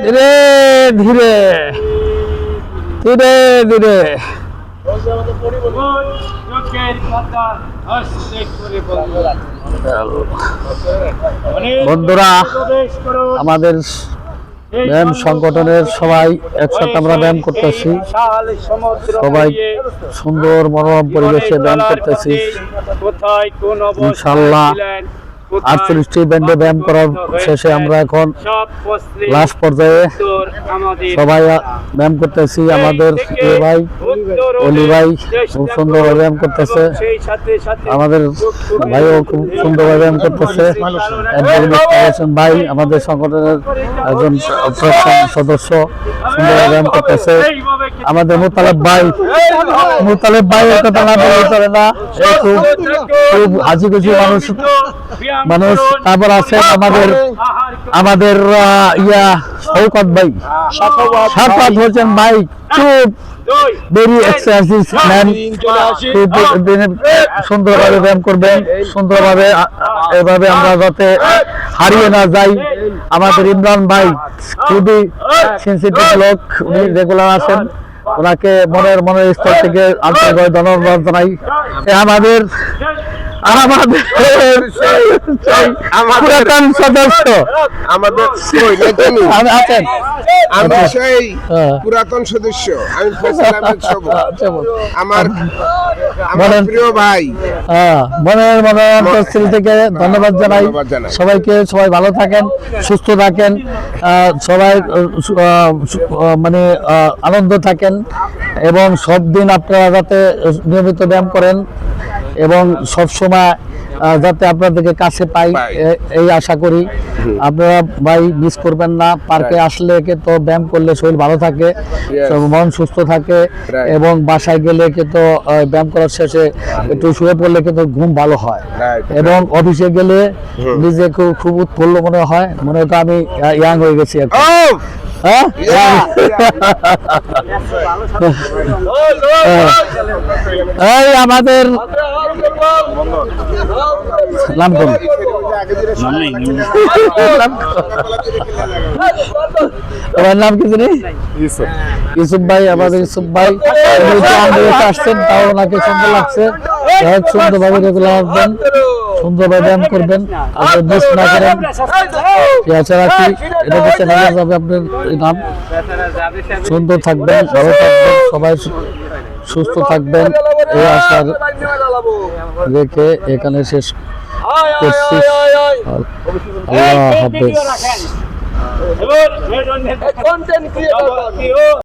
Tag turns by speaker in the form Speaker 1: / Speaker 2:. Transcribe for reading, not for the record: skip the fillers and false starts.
Speaker 1: ধীরে ধীরে ধীরে ধীরে বন্ধুরা, আমাদের ব্যায়াম সংগঠনের সবাই একসাথে আমরা ব্যায়াম করতেছি। সবাই সুন্দর মনোরম পরিবেশে ব্যায়াম করতেছি। ইনশাআল্লাহ 48টি ব্যান্ডে ব্যায়াম করার শেষে আমরা এখন লাস্ট পর্যায়ে সবাই ব্যায়াম করতেছি। আমাদের ভাই অলি ভাই খুব সুন্দরভাবে ব্যায়াম করতেছে, আমাদের ভাইও খুব সুন্দরভাবে ব্যায়াম করতেছে। ভাই আমাদের সংগঠনের একজন সদস্য সুন্দরভাবে ব্যায়াম করতেছে। আমাদের মুতালেব ভাইয়ের কথা না বলে চলে না, খুব হাসি খুশি মানুষ। তারপর আছেন আমাদের শওকত ভাই, শওকত হচ্ছেন ভাই খুব ভেরি এক্সারসাইজ ম্যান, খুব সুন্দরভাবে ব্যায়াম করবেন, সুন্দরভাবে এভাবে আমরা যাতে হারিয়ে না যাই। আমাদের ইমরান ভাই খুবই সেনসিটিভ লোক, উনি রেগুলার আছেন, ওনাকে মনের স্তর থেকে আন্তরিকভাবে ধন্যবাদ জানাই। আমাদের পুরাতন সদস্য আছেন,
Speaker 2: আমি সেই পুরাতন সদস্য, আমি ফয়সাল আহমেদ সব, আমার প্রিয় ভাই,
Speaker 1: মনের মনোরম থেকে ধন্যবাদ জানাই সবাইকে। সবাই ভালো থাকেন, সুস্থ থাকেন, সবাই মানে আনন্দ থাকেন এবং সব দিন আপনারা যাতে নিয়মিত ব্যায়াম করেন এবং সব সময় যাতে আপনাদেরকে কাছে পাই এই আশা করি। আপনারা ভাই মিস করবেন না। পার্কে আসলে কিন্তু ব্যায়াম করলে শরীর ভালো থাকে, মন সুস্থ থাকে এবং বাসায় গেলে কিন্তু ব্যায়াম করার শেষে একটু শুয়ে পড়লে কিন্তু ঘুম ভালো হয় এবং অফিসে গেলে নিজেকে খুব উৎফুল্ল মনে হয়, মনে হয় আমি ইয়াং হয়ে গেছি এখন। এই আমাদের নাম কোন তোমার নাম কি জানি? ইউসুফ ভাই, আমাদের ইউসুফ ভাই আসছেন, তাও ওনাকে সুন্দর লাগছে। সুন্দরভাবে রেগুলার আসবেন, সুন্দরভাবে ব্যায়াম করবেন, মিস না করেন। রাখি এটা হচ্ছে আপনার নাম। সুন্দর থাকবেন, ভালো থাকবেন, সবাই সুস্থ থাকবেন এই আশা রেখে এখানে শেষ করছি। আল্লাহ হাফেজ।